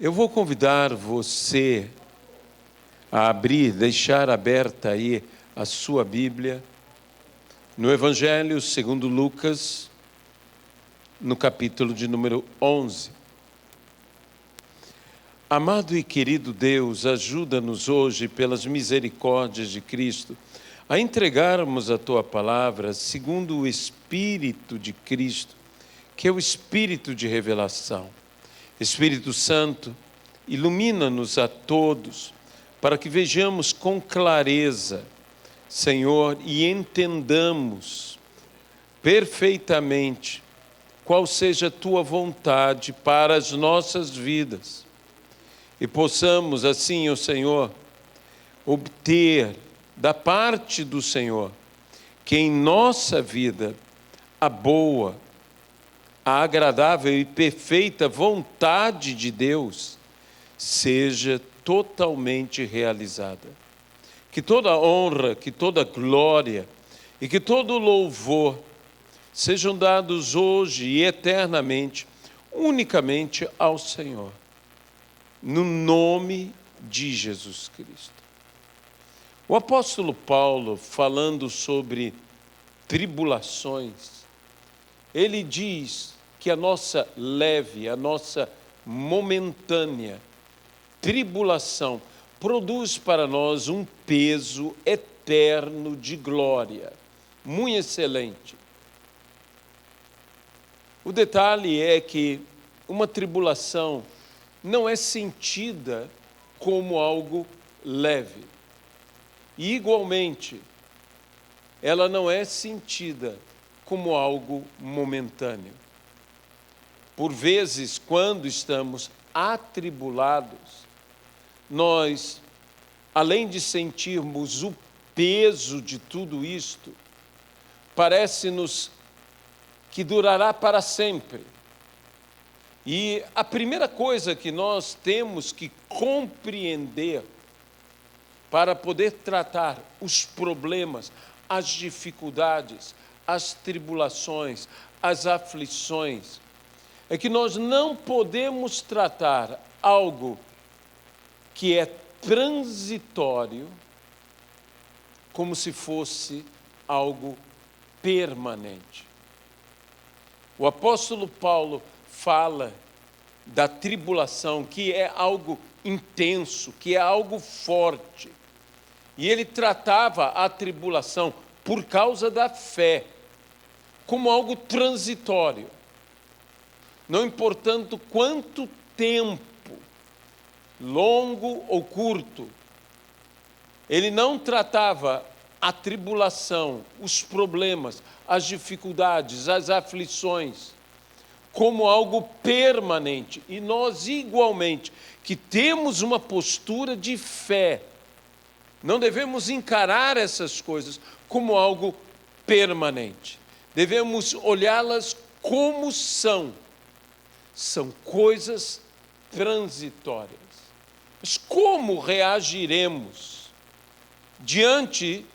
Eu vou convidar você a abrir, deixar aberta aí a sua Bíblia, no Evangelho segundo Lucas, no capítulo de número 11. Amado e querido Deus, ajuda-nos hoje, pelas misericórdias de Cristo, a entregarmos a Tua Palavra segundo o Espírito de Cristo, que é o Espírito de revelação. Espírito Santo, ilumina-nos a todos, para que vejamos com clareza, Senhor, e entendamos perfeitamente qual seja a Tua vontade para as nossas vidas. E possamos assim, ó Senhor, obter da parte do Senhor, que em nossa vida a boa, a agradável e perfeita vontade de Deus seja totalmente realizada. Que toda honra, que toda glória e que todo louvor sejam dados hoje e eternamente, unicamente ao Senhor, no nome de Jesus Cristo. O apóstolo Paulo, falando sobre tribulações, ele diz que a nossa leve, a nossa momentânea tribulação produz para nós um peso eterno de glória, muito excelente. O detalhe é que uma tribulação não é sentida como algo leve. E, igualmente, ela não é sentida como algo momentâneo. Por vezes, quando estamos atribulados, nós, além de sentirmos o peso de tudo isto, parece-nos que durará para sempre. E a primeira coisa que nós temos que compreender para poder tratar os problemas, as dificuldades, as tribulações, as aflições, é que nós não podemos tratar algo que é transitório como se fosse algo permanente. O apóstolo Paulo fala da tribulação, que é algo intenso, que é algo forte. E ele tratava a tribulação, por causa da fé, como algo transitório. Não importando quanto tempo, longo ou curto, ele não tratava a tribulação, os problemas, as dificuldades, as aflições, como algo permanente. E nós, igualmente, que temos uma postura de fé, não devemos encarar essas coisas como algo permanente. Devemos olhá-las como são. São coisas transitórias. Mas como reagiremos diante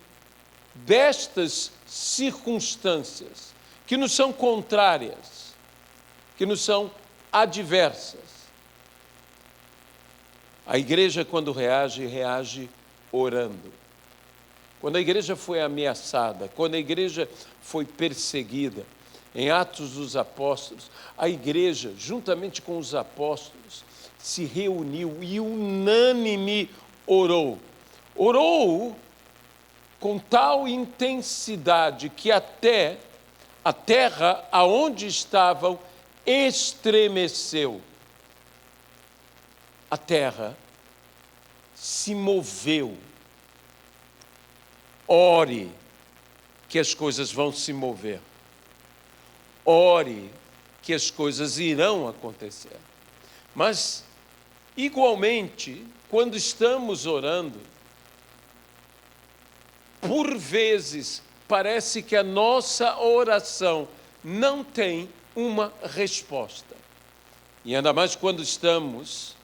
destas circunstâncias que nos são contrárias, que nos são adversas? A igreja, quando reage orando. Quando a igreja foi ameaçada, quando a igreja foi perseguida, em Atos dos Apóstolos, a igreja, juntamente com os apóstolos, se reuniu e unânime orou. Orou com tal intensidade que até a terra aonde estavam estremeceu. A terra se moveu. Ore, que as coisas vão se mover. Ore, que as coisas irão acontecer. Mas, igualmente, quando estamos orando, por vezes, parece que a nossa oração não tem uma resposta. E ainda mais quando estamos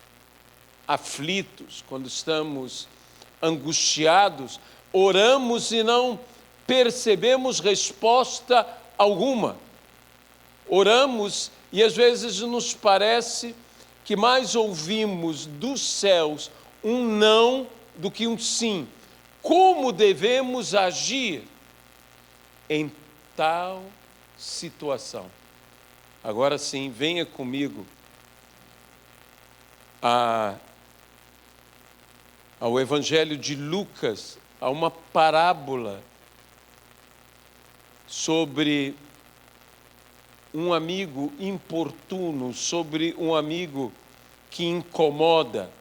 aflitos, quando estamos angustiados, oramos e não percebemos resposta alguma. Oramos e às vezes nos parece que mais ouvimos dos céus um não do que um sim. Como devemos agir em tal situação? Agora sim, venha comigo ao Evangelho de Lucas, a uma parábola sobre um amigo importuno, sobre um amigo que incomoda.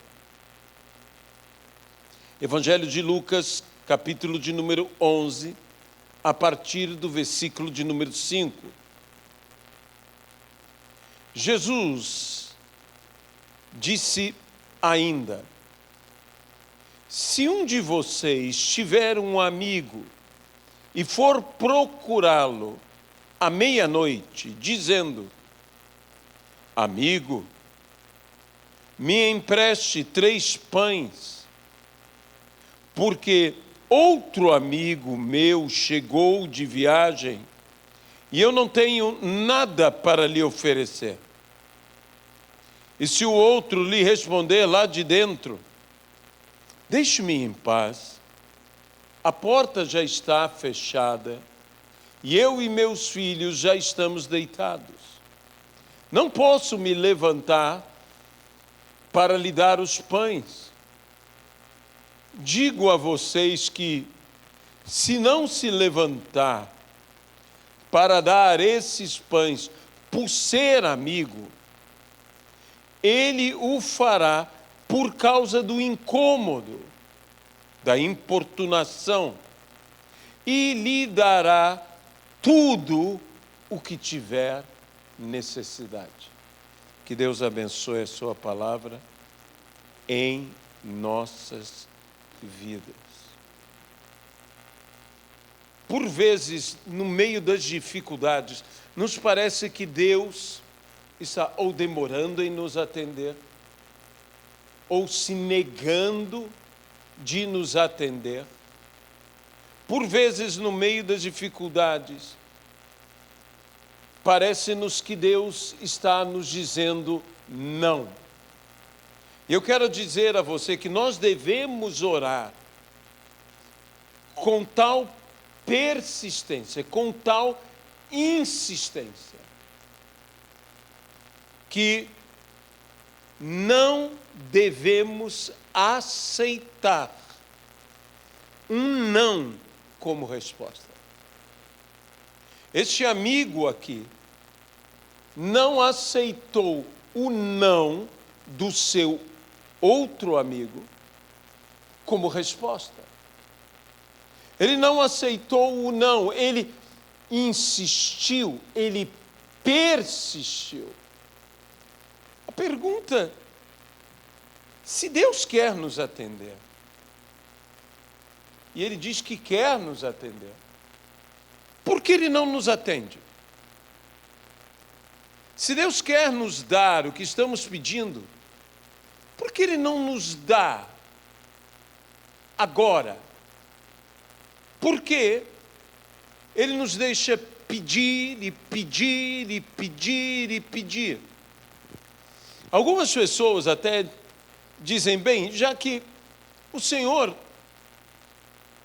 Evangelho de Lucas, capítulo de número 11, a partir do versículo de número 5. Jesus disse ainda: se um de vocês tiver um amigo e for procurá-lo à meia-noite, dizendo: amigo, me empreste 3 pães, porque outro amigo meu chegou de viagem e eu não tenho nada para lhe oferecer. E se o outro lhe responder lá de dentro: deixe-me em paz, a porta já está fechada e eu e meus filhos já estamos deitados, não posso me levantar para lhe dar os pães. Digo a vocês que, se não se levantar para dar esses pães por ser amigo, ele o fará por causa do incômodo, da importunação, e lhe dará tudo o que tiver necessidade. Que Deus abençoe a sua palavra em nossas vidas. Por vezes, no meio das dificuldades, nos parece que Deus está ou demorando em nos atender, ou se negando de nos atender. Por vezes, no meio das dificuldades, parece-nos que Deus está nos dizendo não. Eu quero dizer a você que nós devemos orar com tal persistência, com tal insistência, que não devemos aceitar um não como resposta. Este amigo aqui não aceitou o não do seu outro amigo como resposta. Ele não aceitou o não, ele insistiu, ele persistiu. A pergunta: se Deus quer nos atender, e Ele diz que quer nos atender, por que Ele não nos atende? Se Deus quer nos dar o que estamos pedindo, por que Ele não nos dá agora? Por que Ele nos deixa pedir e pedir e pedir e pedir? Algumas pessoas até dizem: bem, já que o Senhor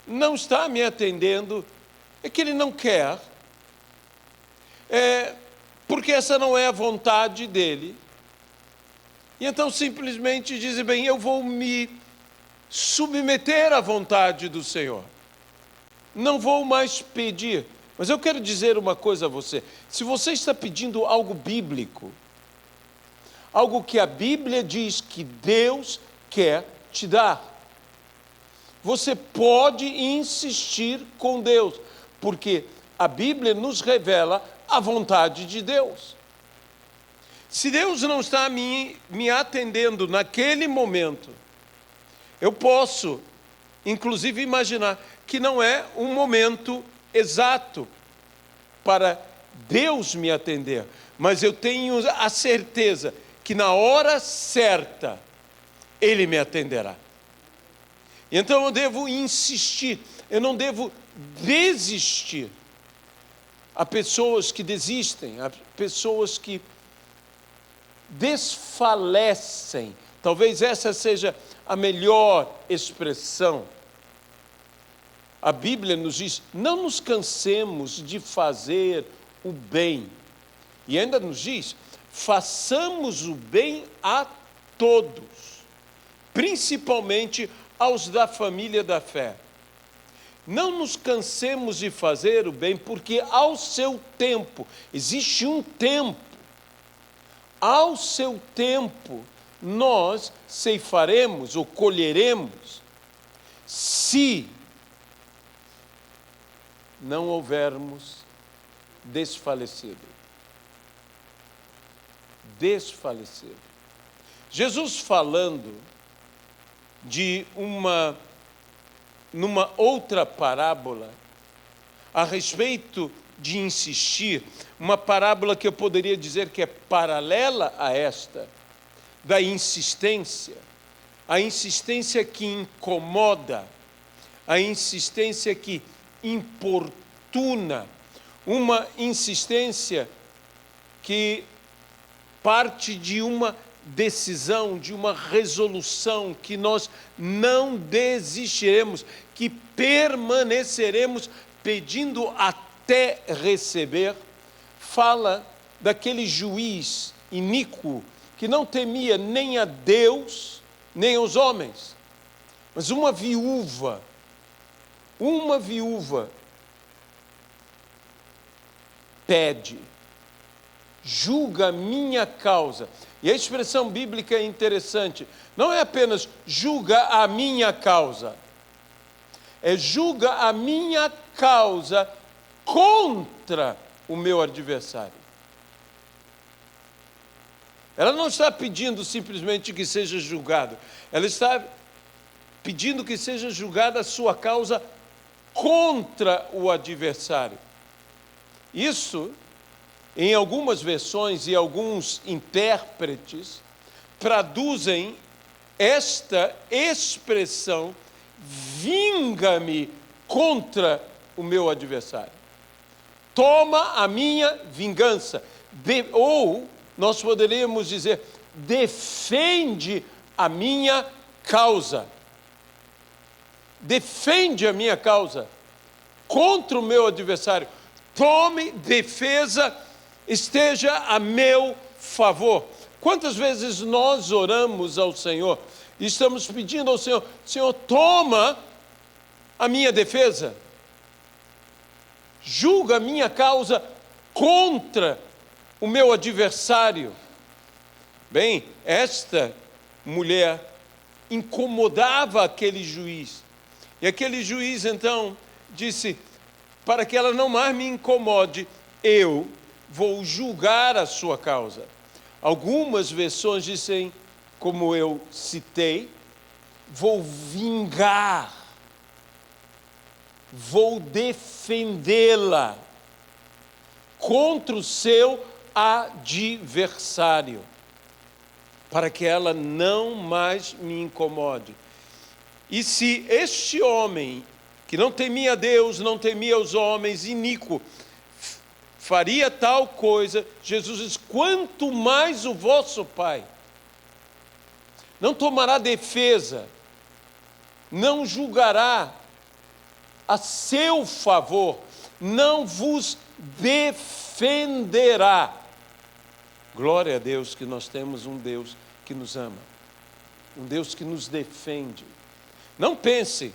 não está me atendendo, é que Ele não quer, porque essa não é a vontade dEle. E então simplesmente dizem: bem, eu vou me submeter à vontade do Senhor, não vou mais pedir. Mas eu quero dizer uma coisa a você: se você está pedindo algo bíblico, algo que a Bíblia diz que Deus quer te dar, você pode insistir com Deus, porque a Bíblia nos revela a vontade de Deus. Se Deus não está me atendendo naquele momento, eu posso, inclusive, imaginar que não é um momento exato para Deus me atender, mas eu tenho a certeza que na hora certa Ele me atenderá. Então eu devo insistir, eu não devo desistir. Há pessoas que desistem, há pessoas que desfalecem. Talvez essa seja a melhor expressão. A Bíblia nos diz, não nos cansemos de fazer o bem. E ainda nos diz, façamos o bem a todos, principalmente aos da família da fé. Não nos cansemos de fazer o bem, porque ao seu tempo, existe um tempo, ao seu tempo, nós ceifaremos ou colheremos, se não houvermos desfalecido. Desfalecido. Jesus falando de numa outra parábola, a respeito de insistir, uma parábola que eu poderia dizer que é paralela a esta, da insistência, a insistência que incomoda, a insistência que importuna, uma insistência que parte de uma decisão, de uma resolução, que nós não desistiremos, que permaneceremos pedindo até receber. Fala daquele juiz iníquo que não temia nem a Deus, nem aos homens, mas uma viúva pede, julga a minha causa. E a expressão bíblica é interessante. Não é apenas julga a minha causa. É julga a minha causa contra o meu adversário. Ela não está pedindo simplesmente que seja julgado. Ela está pedindo que seja julgada a sua causa contra o adversário. Isso, em algumas versões e alguns intérpretes, traduzem esta expressão, vinga-me contra o meu adversário. Toma a minha vingança. Ou nós poderíamos dizer, defende a minha causa. Defende a minha causa contra o meu adversário. Tome defesa, esteja a meu favor. Quantas vezes nós oramos ao Senhor e estamos pedindo ao Senhor, Senhor, toma a minha defesa, julga a minha causa contra o meu adversário. Bem, esta mulher incomodava aquele juiz. E aquele juiz, então, disse, para que ela não mais me incomode, eu vou julgar a sua causa. Algumas versões dizem, como eu citei, vou vingar, vou defendê-la contra o seu adversário, para que ela não mais me incomode. E se este homem, que não temia a Deus, não temia os homens, iníquo, faria tal coisa, Jesus diz, quanto mais o vosso Pai não tomará defesa, não julgará a seu favor, não vos defenderá. Glória a Deus que nós temos um Deus que nos ama, um Deus que nos defende. Não pense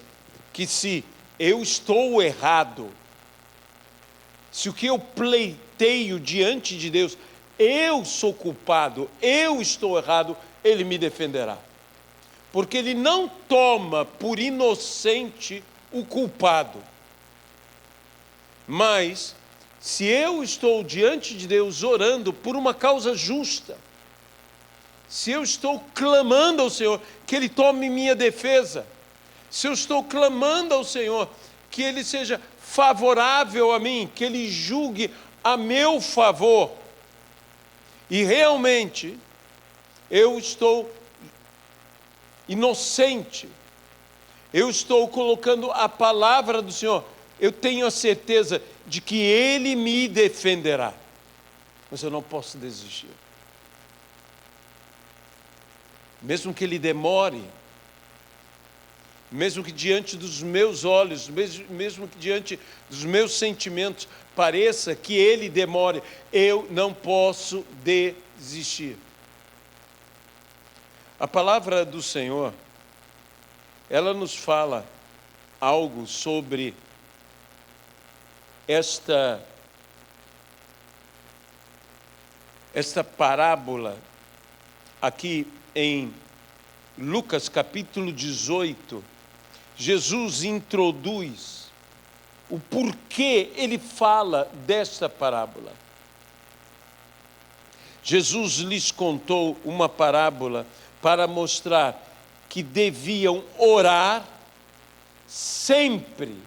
que se eu estou errado, se o que eu pleiteio diante de Deus, eu sou culpado, eu estou errado, Ele me defenderá. Porque Ele não toma por inocente o culpado. Mas, se eu estou diante de Deus orando por uma causa justa, se eu estou clamando ao Senhor que Ele tome minha defesa, se eu estou clamando ao Senhor que Ele seja favorável a mim, que Ele julgue a meu favor, e realmente eu estou inocente, eu estou colocando a palavra do Senhor, eu tenho a certeza de que Ele me defenderá, mas eu não posso desistir. mesmo que ele demore, mesmo que diante dos meus olhos, mesmo que diante dos meus sentimentos, pareça que ele demore, eu não posso desistir. A palavra do Senhor, ela nos fala algo sobre esta parábola aqui em Lucas capítulo 18. Jesus introduz o porquê ele fala desta parábola. Jesus lhes contou uma parábola para mostrar que deviam orar sempre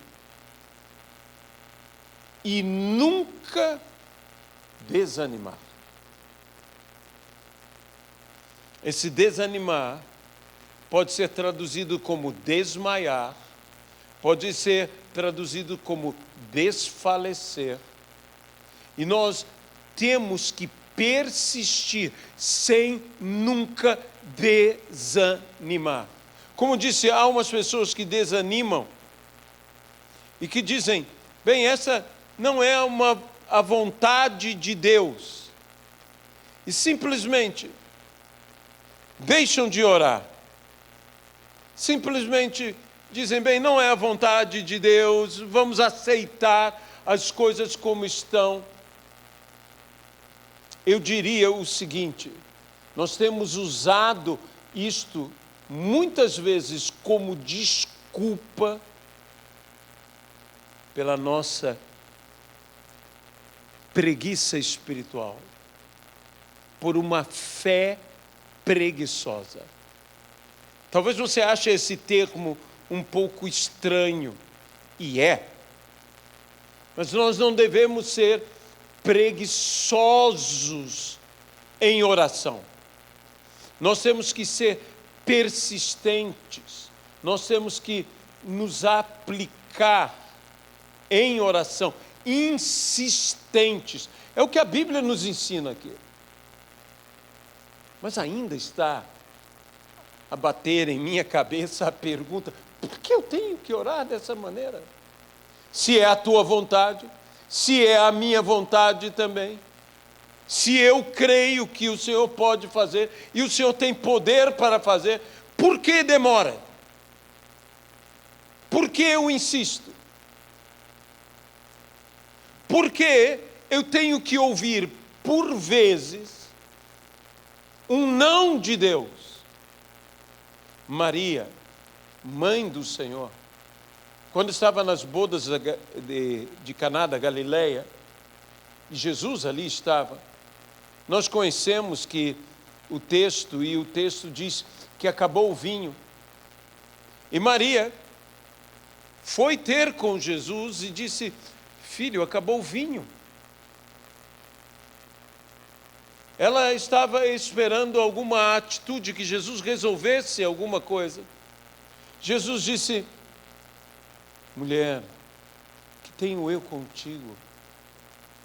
e nunca desanimar. Esse desanimar pode ser traduzido como desmaiar, pode ser traduzido como desfalecer. E nós temos que persistir sem nunca desanimar. Como disse, há umas pessoas que desanimam e que dizem, bem, essa não é a vontade de Deus. E simplesmente deixam de orar. Simplesmente dizem, bem, não é a vontade de Deus, vamos aceitar as coisas como estão. Eu diria o seguinte, nós temos usado isto muitas vezes como desculpa pela nossa preguiça espiritual, por uma fé preguiçosa. Talvez você ache esse termo um pouco estranho, e é, mas nós não devemos ser preguiçosos em oração. Nós temos que ser persistentes, nós temos que nos aplicar em oração, insistentes. É o que a Bíblia nos ensina aqui. Mas ainda está a bater em minha cabeça a pergunta, por que eu tenho que orar dessa maneira? Se é a tua vontade, se é a minha vontade também, se eu creio que o Senhor pode fazer, e o Senhor tem poder para fazer, por que demora? Por que eu insisto? Por que eu tenho que ouvir, por vezes, um não de Deus? Maria, mãe do Senhor, quando estava nas bodas de Caná da Galileia, e Jesus ali estava, nós conhecemos que o texto diz que acabou o vinho. E Maria foi ter com Jesus e disse, filho, acabou o vinho. Ela estava esperando alguma atitude, que Jesus resolvesse alguma coisa. Jesus disse, mulher, que tenho eu contigo?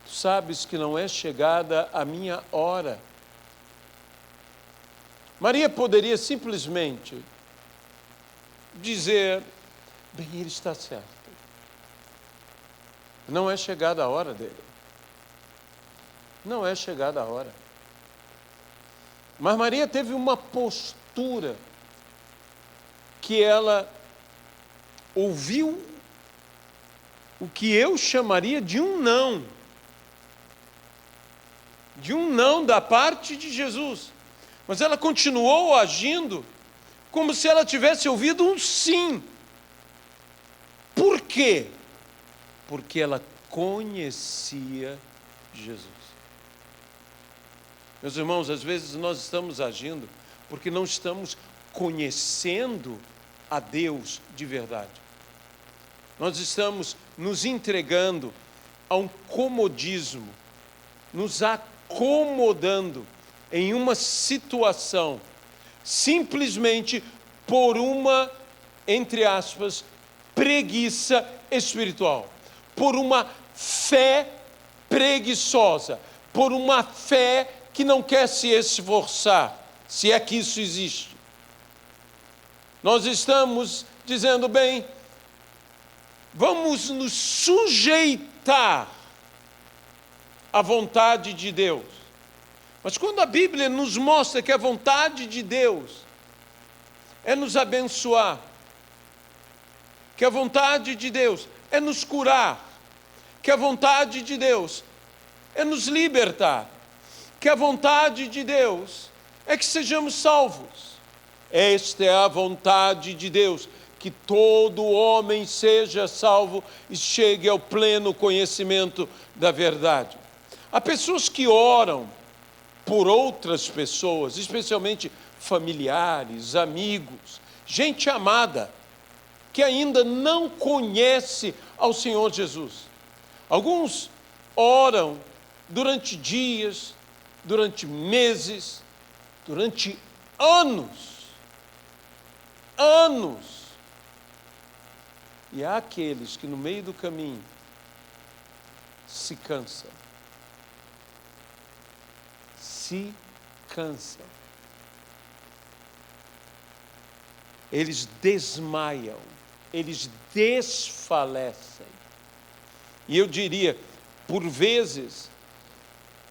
Tu sabes que não é chegada a minha hora. Maria poderia simplesmente dizer, bem, ele está certo. Não é chegada a hora dele. Não é chegada a hora. Mas Maria teve uma postura que ela ouviu o que eu chamaria de um não. De um não da parte de Jesus. Mas ela continuou agindo como se ela tivesse ouvido um sim. Por quê? Porque ela conhecia Jesus. Meus irmãos, às vezes nós estamos agindo porque não estamos conhecendo a Deus de verdade. Nós estamos nos entregando a um comodismo, nos acomodando em uma situação, simplesmente por uma, entre aspas, preguiça espiritual, por uma fé preguiçosa, por uma fé que não quer se esforçar, se é que isso existe. Nós estamos dizendo, bem, vamos nos sujeitar à vontade de Deus. Mas quando a Bíblia nos mostra que a vontade de Deus é nos abençoar, que a vontade de Deus é nos curar, que a vontade de Deus é nos libertar, que a vontade de Deus é que sejamos salvos. Esta é a vontade de Deus, que todo homem seja salvo e chegue ao pleno conhecimento da verdade. Há pessoas que oram por outras pessoas, especialmente familiares, amigos, gente amada, que ainda não conhece ao Senhor Jesus. Alguns oram durante dias, durante meses, durante anos. E há aqueles que no meio do caminho se cansam. Eles desmaiam, eles desfalecem. E eu diria, por vezes,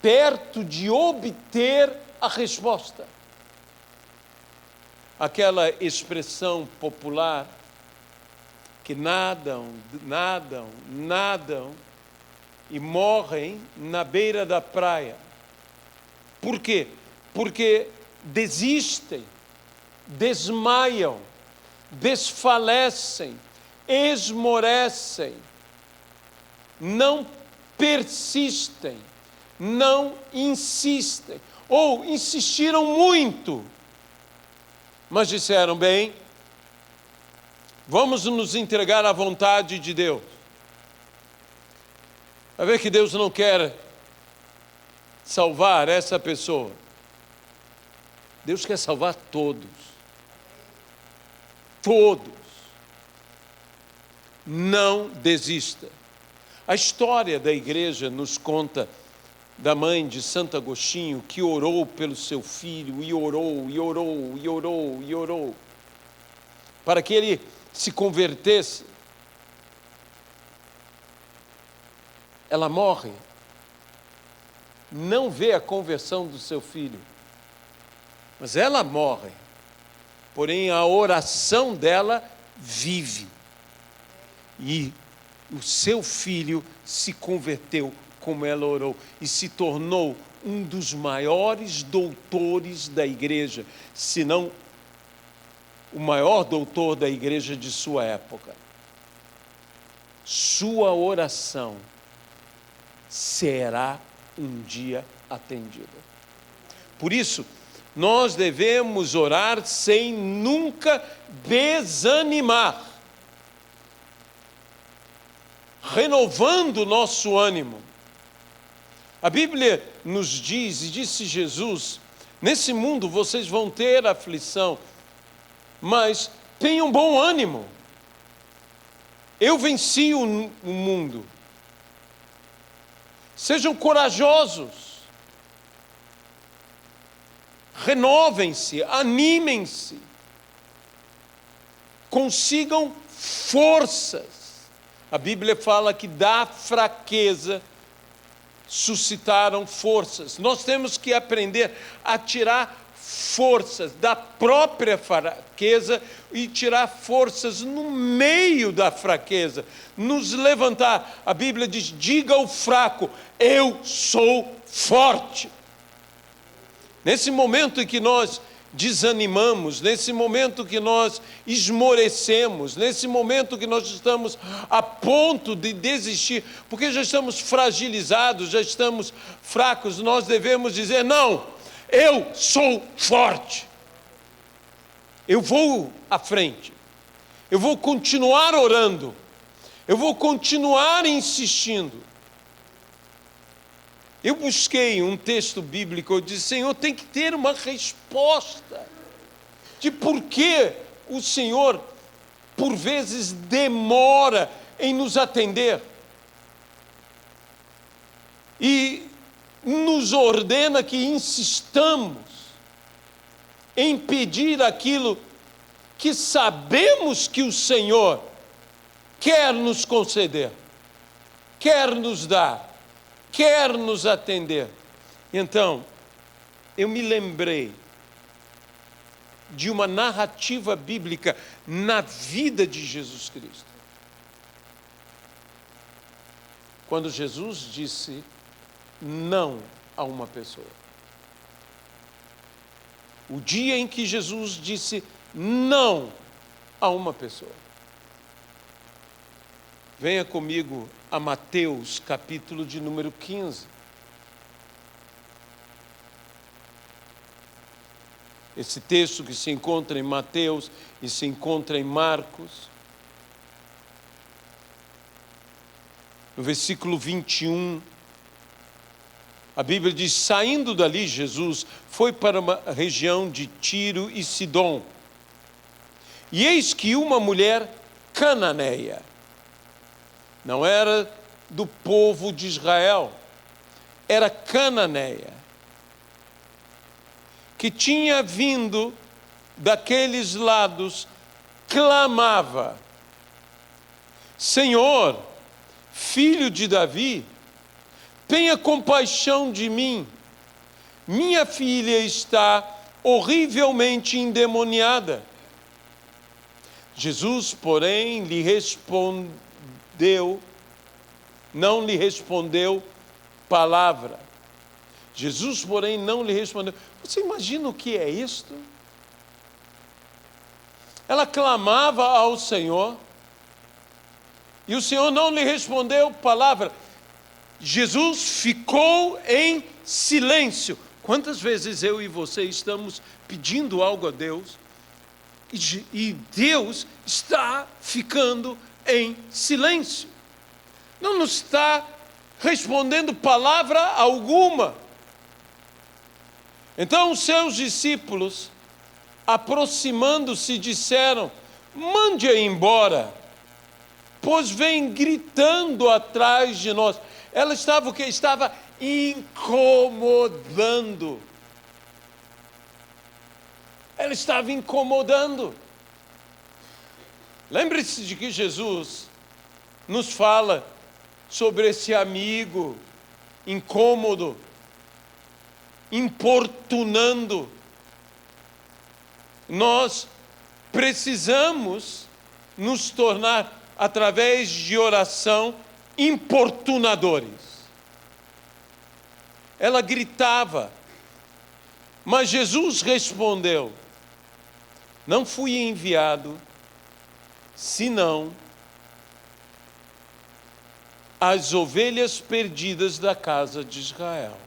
perto de obter a resposta. Aquela expressão popular que nadam e morrem na beira da praia. Por quê? Porque desistem, desmaiam, desfalecem, esmorecem, não persistem, não insistem, ou insistiram muito, mas disseram, bem, vamos nos entregar à vontade de Deus. Vai ver que Deus não quer salvar essa pessoa. Deus quer salvar todos. Todos. Não desista. A história da igreja nos conta da mãe de Santo Agostinho, que orou pelo seu filho, e orou, para que ele se convertesse. Ela morre, não vê a conversão do seu filho, mas ela morre, porém a oração dela vive, e o seu filho se converteu como ela orou, e se tornou um dos maiores doutores da igreja, se não o maior doutor da igreja de sua época. Sua oração será um dia atendida. Por isso, nós devemos orar sem nunca desanimar, renovando o nosso ânimo. A Bíblia nos diz, e disse Jesus, nesse mundo vocês vão ter aflição, mas tenham bom ânimo. Eu venci o mundo. Sejam corajosos. Renovem-se, animem-se. Consigam forças. A Bíblia fala que da fraqueza suscitaram forças. Nós temos que aprender a tirar forças da própria fraqueza e tirar forças no meio da fraqueza, nos levantar. A Bíblia diz, diga ao fraco, eu sou forte. Nesse momento em que nós desanimamos, nesse momento que nós esmorecemos, nesse momento que nós estamos a ponto de desistir, porque já estamos fragilizados, já estamos fracos, nós devemos dizer, não, eu sou forte. Eu vou à frente. Eu vou continuar orando. Eu vou continuar insistindo. Eu busquei um texto bíblico, eu disse, Senhor, tem que ter uma resposta de por que o Senhor, por vezes, demora em nos atender. E nos ordena que insistamos em pedir aquilo que sabemos que o Senhor quer nos conceder, quer nos dar, quer nos atender. Então, eu me lembrei de uma narrativa bíblica na vida de Jesus Cristo. Quando Jesus disse não a uma pessoa. O dia em que Jesus disse não a uma pessoa. Venha comigo a Mateus, capítulo de número 15. Esse texto que se encontra em Mateus e se encontra em Marcos. No versículo 21, a Bíblia diz: saindo dali, Jesus foi para uma região de Tiro e Sidom. E eis que uma mulher cananeia, não era do povo de Israel, era cananeia, que tinha vindo daqueles lados, clamava: Senhor, filho de Davi, tenha compaixão de mim. Minha filha está horrivelmente endemoniada. Jesus, porém, não lhe respondeu palavra. Jesus, porém, não lhe respondeu. Você imagina o que é isto? Ela clamava ao Senhor e o Senhor não lhe respondeu palavra. Jesus ficou em silêncio. Quantas vezes eu e você estamos pedindo algo a Deus e Deus está ficando em silêncio? Não nos está respondendo palavra alguma. Então os seus discípulos, aproximando-se, disseram: mande-a embora, pois vem gritando atrás de nós. Ela estava o quê? Estava incomodando. Ela estava incomodando. Lembre-se de que Jesus nos fala sobre esse amigo incômodo, importunando. Nós precisamos nos tornar, através de oração, importunadores. Ela gritava, mas Jesus respondeu: não fui enviado senão as ovelhas perdidas da casa de Israel.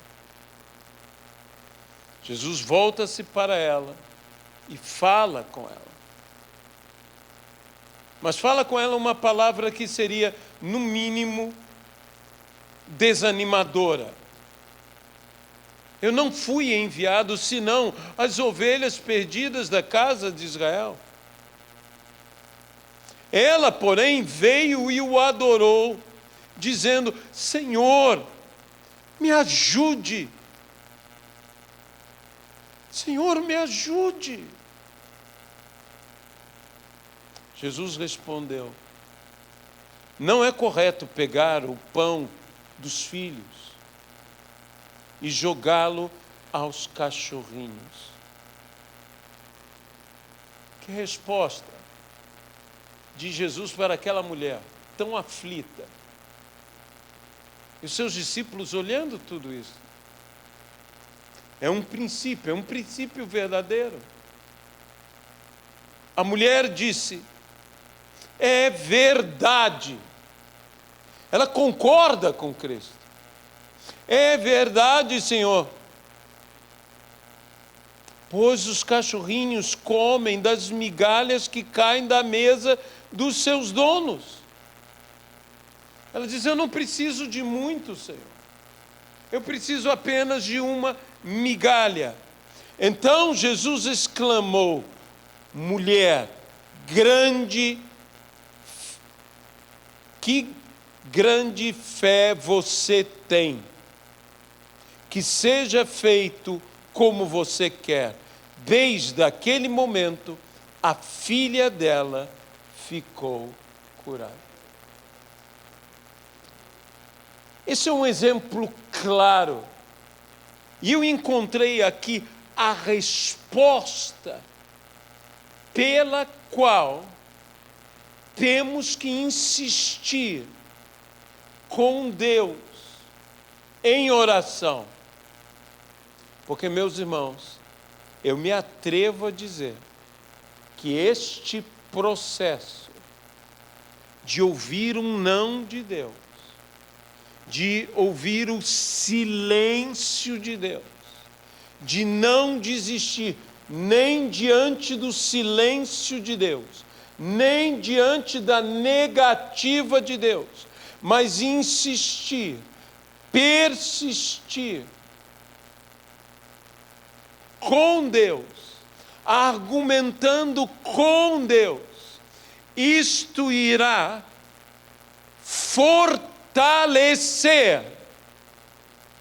Jesus volta-se para ela e fala com ela. Mas fala com ela uma palavra que seria, no mínimo, desanimadora. Eu não fui enviado senão as ovelhas perdidas da casa de Israel. Ela, porém, veio e o adorou, dizendo: Senhor, me ajude. Senhor, me ajude. Jesus respondeu: não é correto pegar o pão dos filhos e jogá-lo aos cachorrinhos. Que resposta de Jesus para aquela mulher tão aflita. E os seus discípulos olhando tudo isso. É um princípio verdadeiro. A mulher disse: é verdade. Ela concorda com Cristo. É verdade, Senhor. Pois os cachorrinhos comem das migalhas que caem da mesa dos seus donos. Ela diz: eu não preciso de muito, Senhor. Eu preciso apenas de uma migalha. Então Jesus exclamou: mulher, que grande fé você tem. Que seja feito como você quer. Desde aquele momento, a filha dela ficou curada. Esse é um exemplo claro. E eu encontrei aqui a resposta pela qual temos que insistir com Deus em oração. Porque, meus irmãos, eu me atrevo a dizer que este processo de ouvir um não de Deus, de ouvir o silêncio de Deus, de não desistir nem diante do silêncio de Deus, nem diante da negativa de Deus, mas insistir, persistir com Deus, argumentando com Deus, isto irá fortalecer,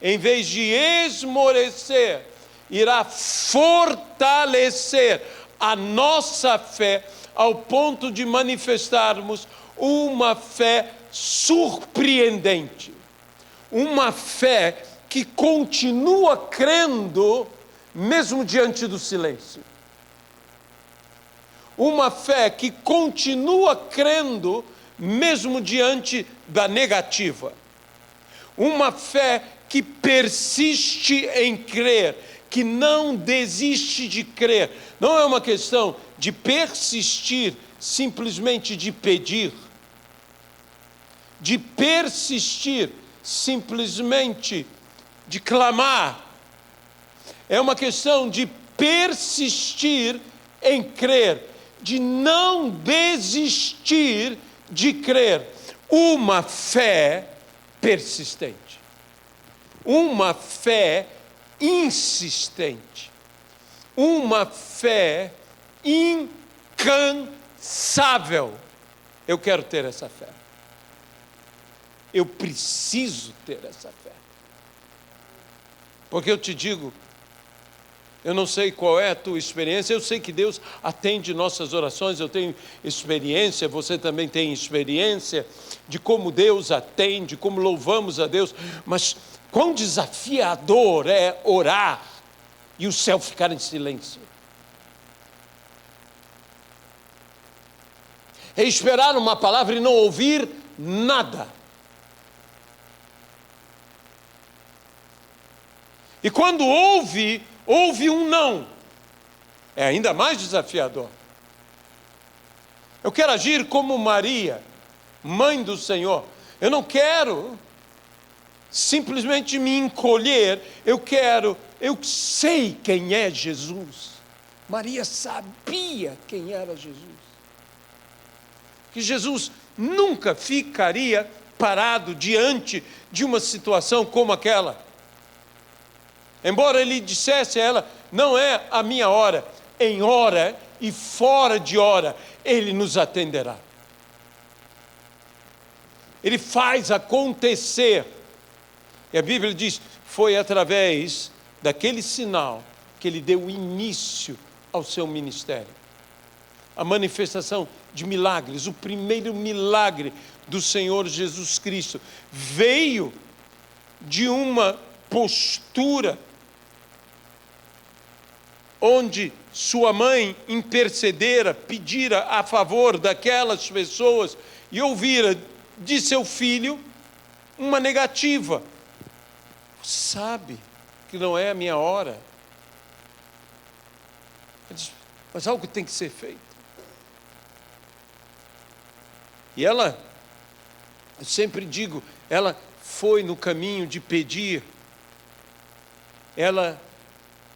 em vez de esmorecer, irá fortalecer a nossa fé ao ponto de manifestarmos uma fé surpreendente, uma fé que continua crendo mesmo diante do silêncio, uma fé que continua crendo mesmo diante da negativa, uma fé que persiste em crer, que não desiste de crer. Não é uma questão de persistir simplesmente de pedir, de persistir simplesmente de clamar. É uma questão de persistir em crer, de não desistir de crer. Uma fé persistente, uma fé insistente, uma fé incansável. Eu quero ter essa fé. Eu preciso ter essa fé. Porque eu te digo, eu não sei qual é a tua experiência, eu sei que Deus atende nossas orações, eu tenho experiência, você também tem experiência de como Deus atende, como louvamos a Deus, mas quão desafiador é orar e o céu ficar em silêncio. É esperar uma palavra e não ouvir nada. E quando ouve um não. É ainda mais desafiador. Eu quero agir como Maria, mãe do Senhor. Eu não quero simplesmente me encolher. Eu sei quem é Jesus. Maria sabia quem era Jesus. Que Jesus nunca ficaria parado diante de uma situação como aquela. Embora ele dissesse a ela, não é a minha hora, em hora e fora de hora, ele nos atenderá. Ele faz acontecer. E a Bíblia diz, foi através daquele sinal que ele deu início ao seu ministério. A manifestação de milagres, o primeiro milagre do Senhor Jesus Cristo, veio de uma postura onde sua mãe intercedera, pedira a favor daquelas pessoas e ouvira de seu filho uma negativa. Sabe que não é a minha hora. Mas algo tem que ser feito. E ela, eu sempre digo, ela foi no caminho de pedir. Ela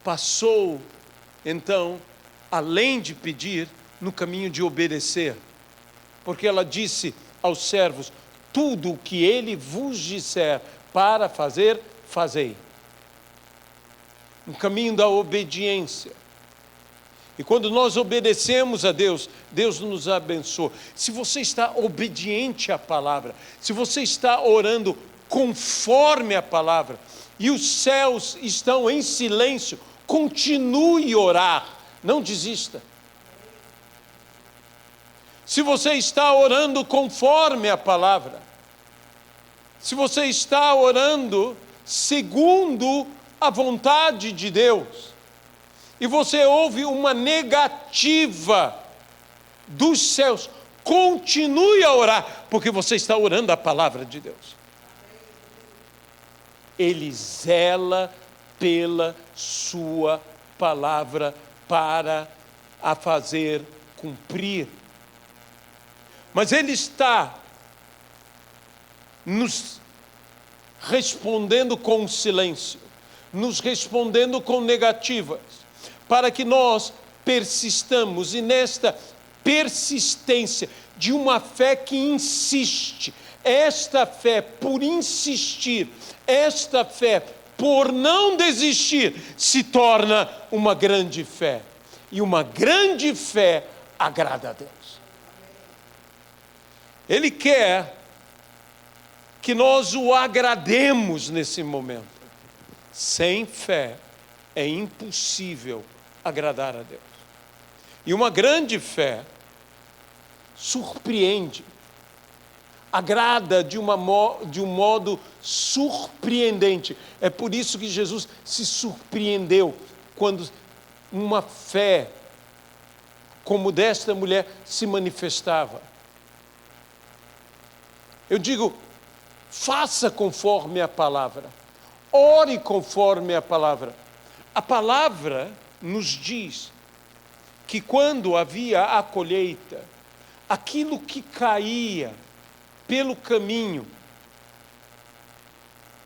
passou, então, além de pedir, no caminho de obedecer. Porque ela disse aos servos, tudo o que ele vos disser para fazer, fazei. No caminho da obediência. E quando nós obedecemos a Deus, Deus nos abençoa. Se você está obediente à palavra, se você está orando conforme a palavra, e os céus estão em silêncio, continue a orar, não desista. se você está orando conforme a palavra, se você está orando segundo a vontade de Deus, e você ouve uma negativa dos céus, continue a orar, porque você está orando a palavra de Deus. Ele zela pela sua palavra para a fazer cumprir. Mas Ele está nos respondendo com silêncio, nos respondendo com negativas, para que nós persistamos, e nesta persistência de uma fé que insiste, esta fé por insistir, esta fé por não desistir, se torna uma grande fé. E uma grande fé agrada a Deus. Ele quer que nós o agrademos nesse momento. Sem fé é impossível agradar a Deus. E uma grande fé surpreende, agrada de um modo surpreendente. É por isso que Jesus se surpreendeu quando uma fé como desta mulher se manifestava. Eu digo, faça conforme a palavra, ore conforme a palavra. A palavra nos diz que quando havia a colheita, aquilo que caía pelo caminho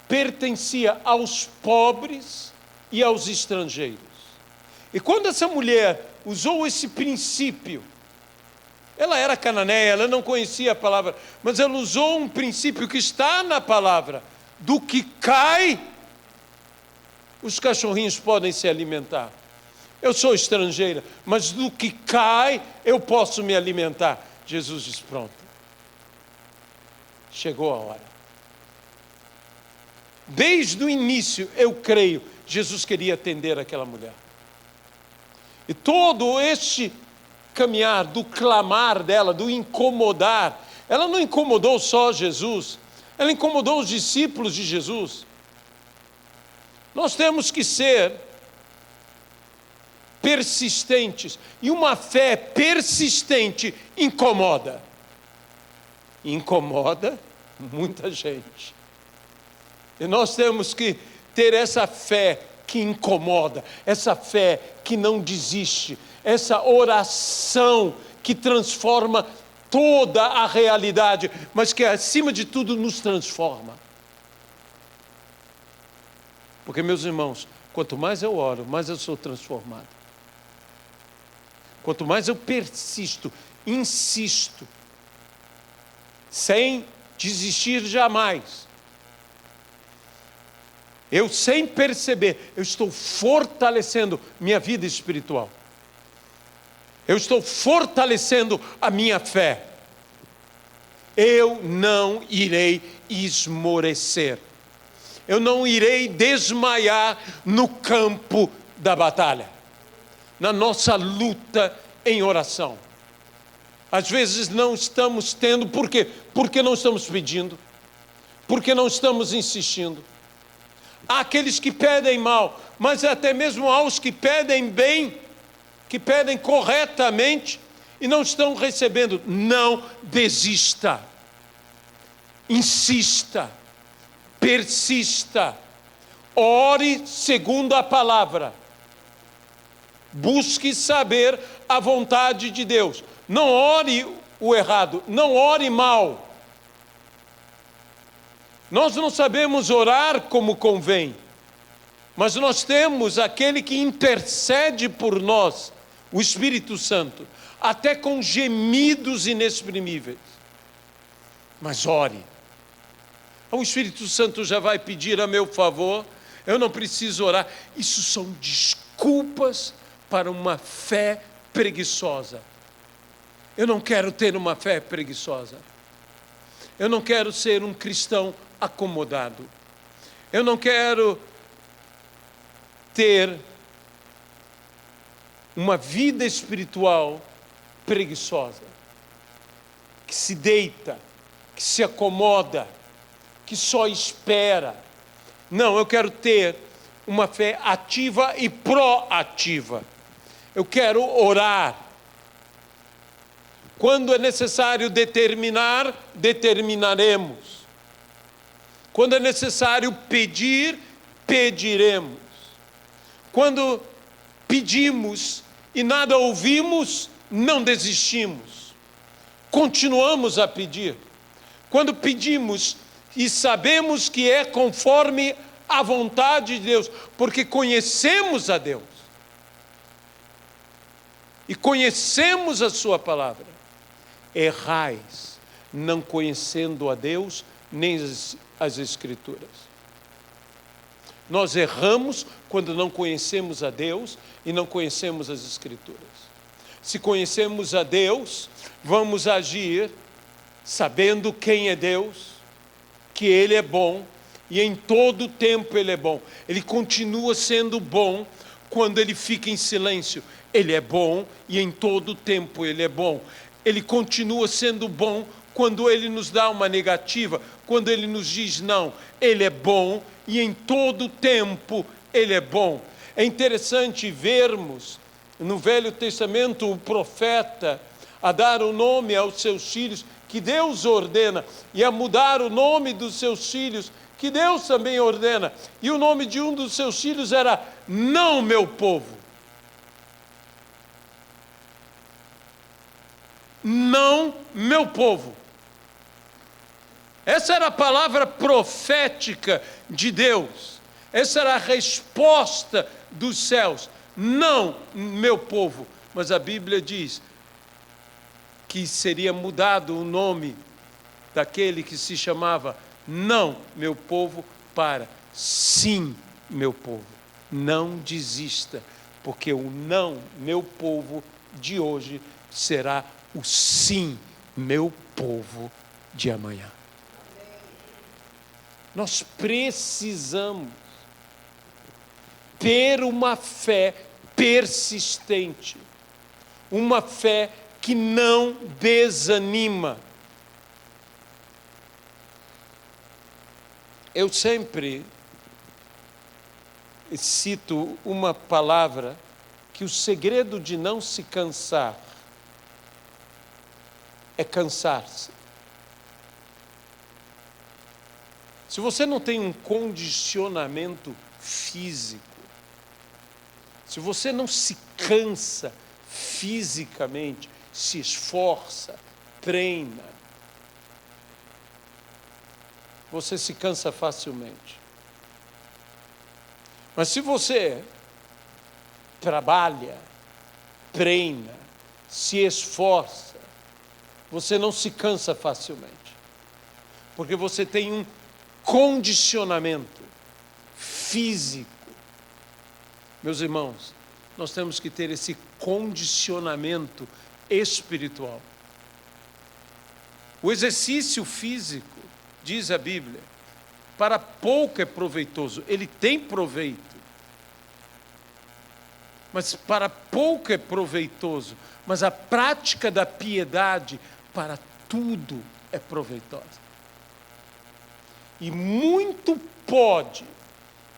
pertencia aos pobres e aos estrangeiros. E quando essa mulher usou esse princípio, ela era cananeia, ela não conhecia a palavra, mas ela usou um princípio que está na palavra: do que cai, os cachorrinhos podem se alimentar. Eu sou estrangeira, mas do que cai, eu posso me alimentar. Jesus diz: pronto, chegou a hora. Desde o início, eu creio, Jesus queria atender aquela mulher. E todo este caminhar do clamar dela, do incomodar, ela não incomodou só Jesus, ela incomodou os discípulos de Jesus. Nós temos que ser persistentes, e uma fé persistente incomoda. Incomoda muita gente. E nós temos que ter essa fé que incomoda, essa fé que não desiste, essa oração que transforma toda a realidade, mas que acima de tudo nos transforma. Porque, meus irmãos, quanto mais eu oro, mais eu sou transformado. Quanto mais eu persisto, insisto, sem desistir jamais, eu, sem perceber, eu estou fortalecendo minha vida espiritual. Eu estou fortalecendo a minha fé. Eu não irei esmorecer. Eu não irei desmaiar no campo da batalha, na nossa luta em oração. Às vezes não estamos tendo, por quê? Porque não estamos pedindo, porque não estamos insistindo. Há aqueles que pedem mal, mas até mesmo há os que pedem bem, que pedem corretamente e não estão recebendo. Não desista, insista, persista, ore segundo a palavra, busque saber a vontade de Deus. Não ore o errado, não ore mal. Nós não sabemos orar como convém, mas nós temos aquele que intercede por nós, o Espírito Santo, até com gemidos inexprimíveis. Mas ore. O Espírito Santo já vai pedir a meu favor, eu não preciso orar. Isso são desculpas para uma fé preguiçosa. Eu não quero ter uma fé preguiçosa. Eu não quero ser um cristão acomodado. Eu não quero ter uma vida espiritual preguiçosa. que se deita, que se acomoda, que só espera. Não, eu quero ter uma fé ativa e proativa. Eu quero orar. Quando é necessário determinar, determinaremos. Quando é necessário pedir, pediremos. Quando pedimos e nada ouvimos, não desistimos. Continuamos a pedir. Quando pedimos e sabemos que é conforme a vontade de Deus, porque conhecemos a Deus. E conhecemos a sua palavra. Errais, não conhecendo a Deus, nem as Escrituras. Nós erramos quando não conhecemos a Deus e não conhecemos as Escrituras. Se conhecemos a Deus, vamos agir sabendo quem é Deus, que Ele é bom, e em todo o tempo Ele é bom. Ele continua sendo bom quando Ele fica em silêncio. Ele é bom e em todo o tempo Ele é bom. Ele continua sendo bom quando Ele nos dá uma negativa, quando Ele nos diz não. Ele é bom e em todo o tempo Ele é bom. É interessante vermos no Velho Testamento o profeta a dar o nome aos seus filhos que Deus ordena e a mudar o nome dos seus filhos que Deus também ordena. E o nome de um dos seus filhos era não meu povo. Não meu povo. Essa era a palavra profética de Deus. Essa era a resposta dos céus. Não meu povo. Mas a Bíblia diz que seria mudado o nome daquele que se chamava não meu povo para sim meu povo. Não desista, porque o não meu povo de hoje será o sim meu povo de amanhã. Nós precisamos ter uma fé persistente, uma fé que não desanima. Eu sempre cito uma palavra que o segredo de não se cansar é cansar-se. Se você não tem um condicionamento físico, se você não se cansa fisicamente, se esforça, treina, você se cansa facilmente. Mas se você trabalha, treina, se esforça, você não se cansa facilmente. Porque você tem um condicionamento físico. Meus irmãos, nós temos que ter esse condicionamento espiritual. O exercício físico, diz a Bíblia, para pouco é proveitoso. Ele tem proveito, mas para pouco é proveitoso. Mas a prática da piedade para tudo é proveitosa. E muito pode,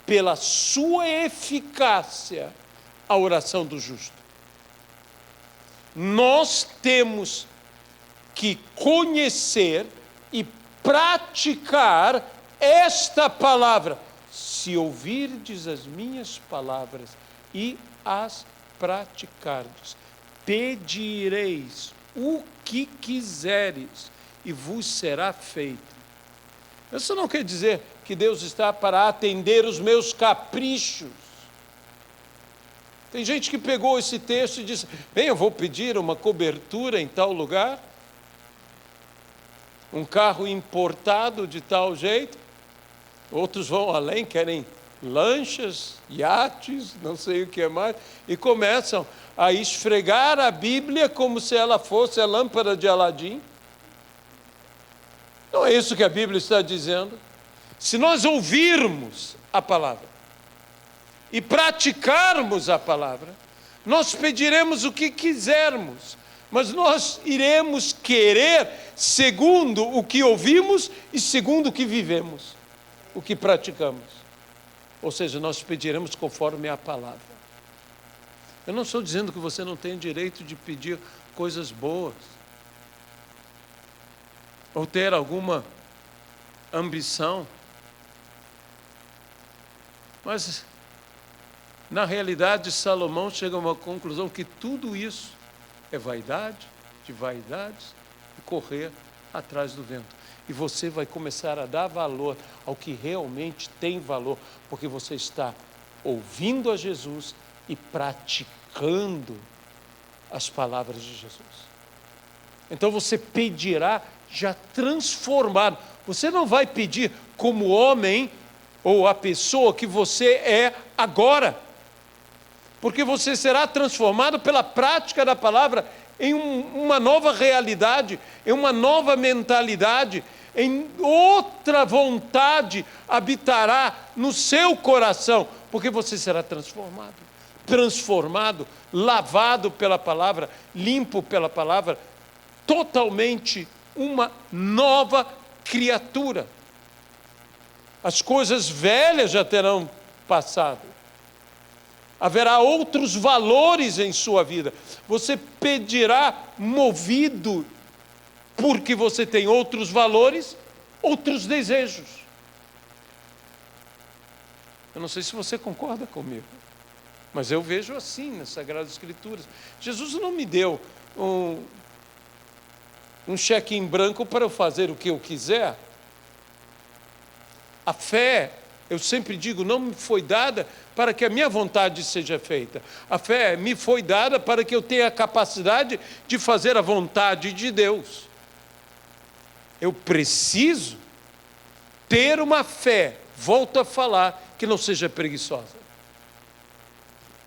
pela sua eficácia, a oração do justo. Nós temos que conhecer e praticar esta palavra. Se ouvirdes as minhas palavras e as praticardes, pedireis o que quiseres e vos será feito. Isso não quer dizer que Deus está para atender os meus caprichos. Tem gente que pegou esse texto e disse: bem, eu vou pedir uma cobertura em tal lugar, um carro importado de tal jeito. Outros vão além, querem lanchas, iates, não sei o que mais, e começam a esfregar a Bíblia como se ela fosse a lâmpada de Aladim. Não é isso que a Bíblia está dizendo. Se nós ouvirmos a palavra e praticarmos a palavra, nós pediremos o que quisermos, mas nós iremos querer segundo o que ouvimos e segundo o que vivemos, o que praticamos. Ou seja, nós pediremos conforme a palavra. Eu não estou dizendo que você não tem direito de pedir coisas boas, ou ter alguma ambição, mas na realidade Salomão chega a uma conclusão que tudo isso é vaidade de vaidades e correr atrás do vento. E você vai começar a dar valor ao que realmente tem valor, porque você está ouvindo a Jesus e praticando as palavras de Jesus. Então você pedirá já transformado. Você não vai pedir como homem ou a pessoa que você é agora, porque você será transformado pela prática da palavra em uma nova realidade, em uma nova mentalidade, em outra vontade habitará no seu coração, porque você será transformado, lavado pela palavra, limpo pela palavra, totalmente uma nova criatura. As coisas velhas já terão passado. Haverá outros valores em sua vida. Você pedirá movido porque você tem outros valores, outros desejos. Eu não sei se você concorda comigo, mas eu vejo assim nas Sagradas Escrituras. Jesus não me deu um cheque em branco para eu fazer o que eu quiser. A fé, eu sempre digo, não me foi dada para que a minha vontade seja feita. A fé me foi dada para que eu tenha a capacidade de fazer a vontade de Deus. Eu preciso ter uma fé, volto a falar, que não seja preguiçosa.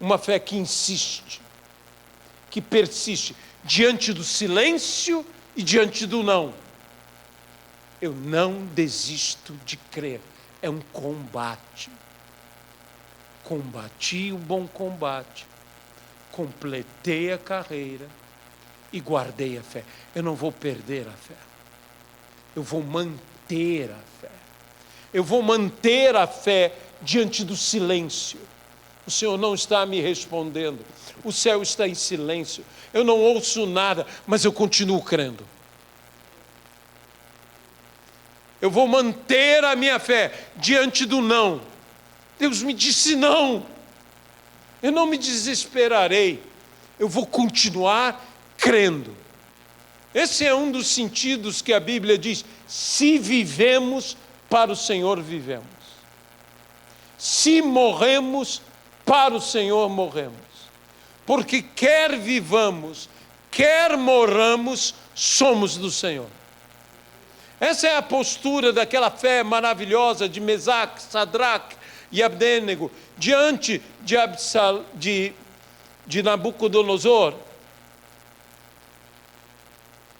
Uma fé que insiste, que persiste diante do silêncio e diante do não. Eu não desisto de crer. É um combate. Combati o bom combate, completei a carreira e guardei a fé. Eu não vou perder a fé. Eu vou manter a fé. Eu vou manter a fé diante do silêncio. O Senhor não está me respondendo. O céu está em silêncio. Eu não ouço nada, mas eu continuo crendo. Eu vou manter a minha fé diante do não. Deus me disse não. Eu não me desesperarei. Eu vou continuar crendo. Esse é um dos sentidos que a Bíblia diz: se vivemos, para o Senhor vivemos. Se morremos, para o Senhor morremos. Porque quer vivamos, quer morramos, somos do Senhor. Essa é a postura daquela fé maravilhosa de Mesaque, Sadraque e Abdênego diante de Nabucodonosor.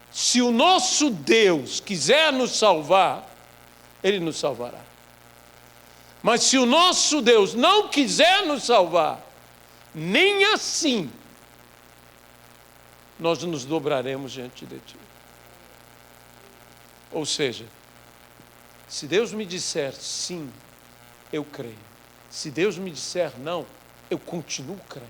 Se o nosso Deus quiser nos salvar, Ele nos salvará. Mas se o nosso Deus não quiser nos salvar, nem assim nós nos dobraremos diante de Ti. Ou seja, se Deus me disser sim, eu creio. Se Deus me disser não, eu continuo crendo.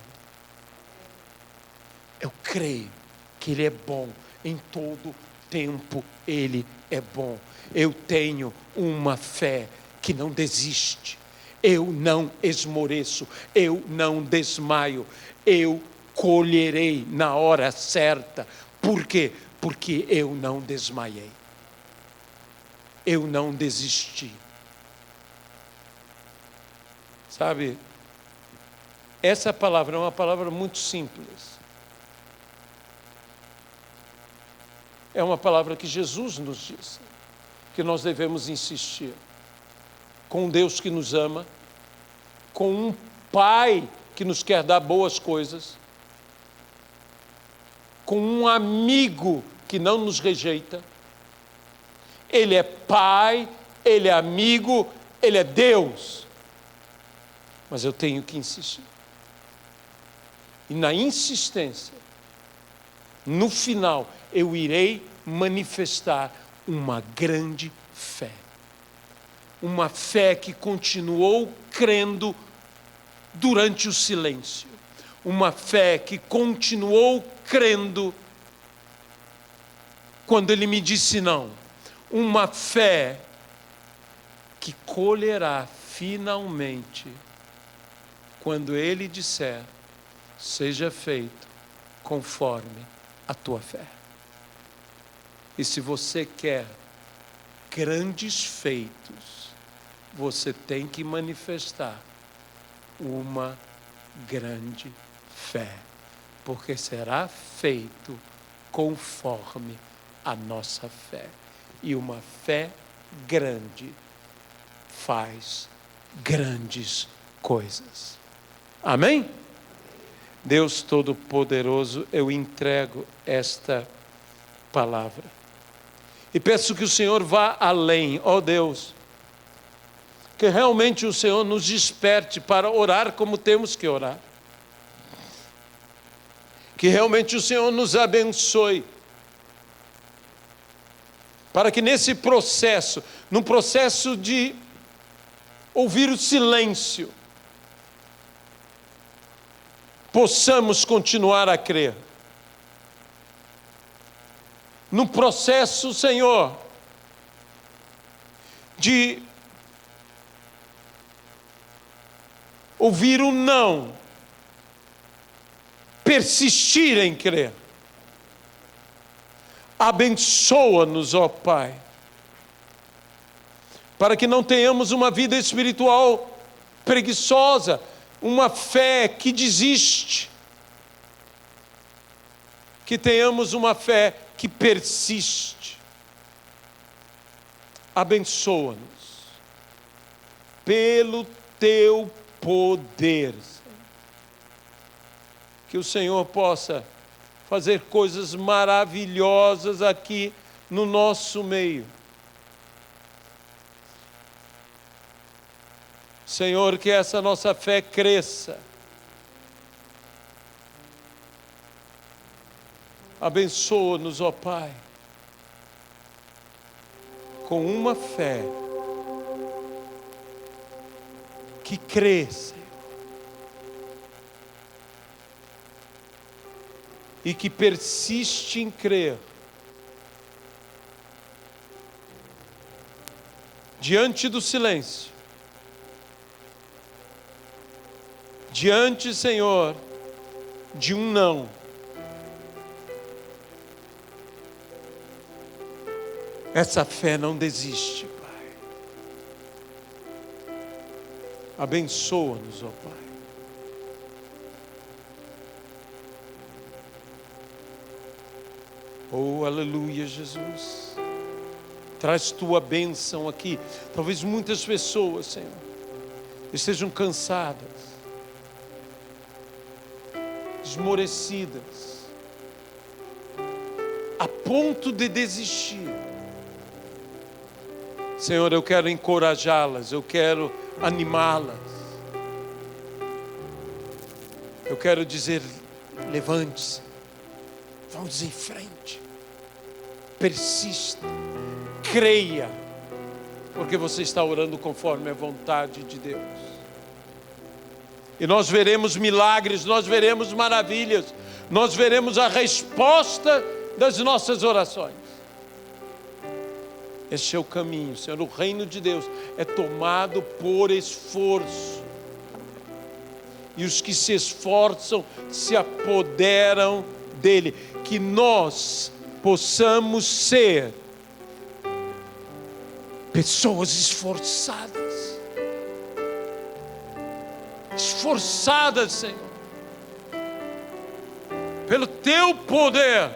Eu creio que Ele é bom, em todo tempo Ele é bom. Eu tenho uma fé que não desiste. Eu não esmoreço, eu não desmaio, eu colherei na hora certa. Por quê? Porque eu não desmaiei. Eu não desisti. Sabe, essa palavra é uma palavra muito simples. É uma palavra que Jesus nos disse, que nós devemos insistir. Com um Deus que nos ama, com um Pai que nos quer dar boas coisas, com um amigo que não nos rejeita. Ele é Pai, Ele é amigo, Ele é Deus. Mas eu tenho que insistir. E na insistência, no final, eu irei manifestar uma grande fé. Uma fé que continuou crendo durante o silêncio. Uma fé que continuou crendo quando ele me disse não. Uma fé que colherá finalmente quando ele disser: seja feito conforme a tua fé. E se você quer grandes feitos, você tem que manifestar uma grande fé, porque será feito conforme a nossa fé. E uma fé grande faz grandes coisas. Amém? Deus Todo-Poderoso, eu entrego esta palavra. E peço que o Senhor vá além, ó Deus. Que realmente o Senhor nos desperte para orar como temos que orar. Que realmente o Senhor nos abençoe. Para que nesse processo, no processo de ouvir o silêncio, possamos continuar a crer. No processo, Senhor, de ouvir o não, persistir em crer. Abençoa-nos, ó Pai, para que não tenhamos uma vida espiritual preguiçosa, uma fé que desiste, que tenhamos uma fé que persiste. Abençoa-nos pelo teu poder, que o Senhor possa fazer coisas maravilhosas aqui no nosso meio. Senhor, que essa nossa fé cresça. Abençoa-nos, ó Pai, com uma fé que cresça e que persiste em crer. Diante do silêncio, diante, Senhor, de um não, essa fé não desiste, Pai. Abençoa-nos, ó Pai. Oh, aleluia, Jesus. Traz tua bênção aqui. Talvez muitas pessoas, Senhor, estejam cansadas, esmorecidas, a ponto de desistir. Senhor, eu quero encorajá-las, eu quero animá-las. Eu quero dizer: levante-se, vamos em frente, persista, creia, porque você está orando conforme a vontade de Deus. E nós veremos milagres, nós veremos maravilhas, nós veremos a resposta das nossas orações. Este é o caminho, Senhor. O reino de Deus é tomado por esforço. E os que se esforçam se apoderam dele. Que nós possamos ser pessoas esforçadas. Esforçadas, Senhor, pelo teu poder,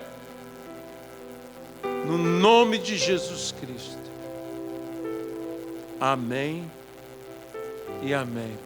no nome de Jesus Cristo. Amém e amém.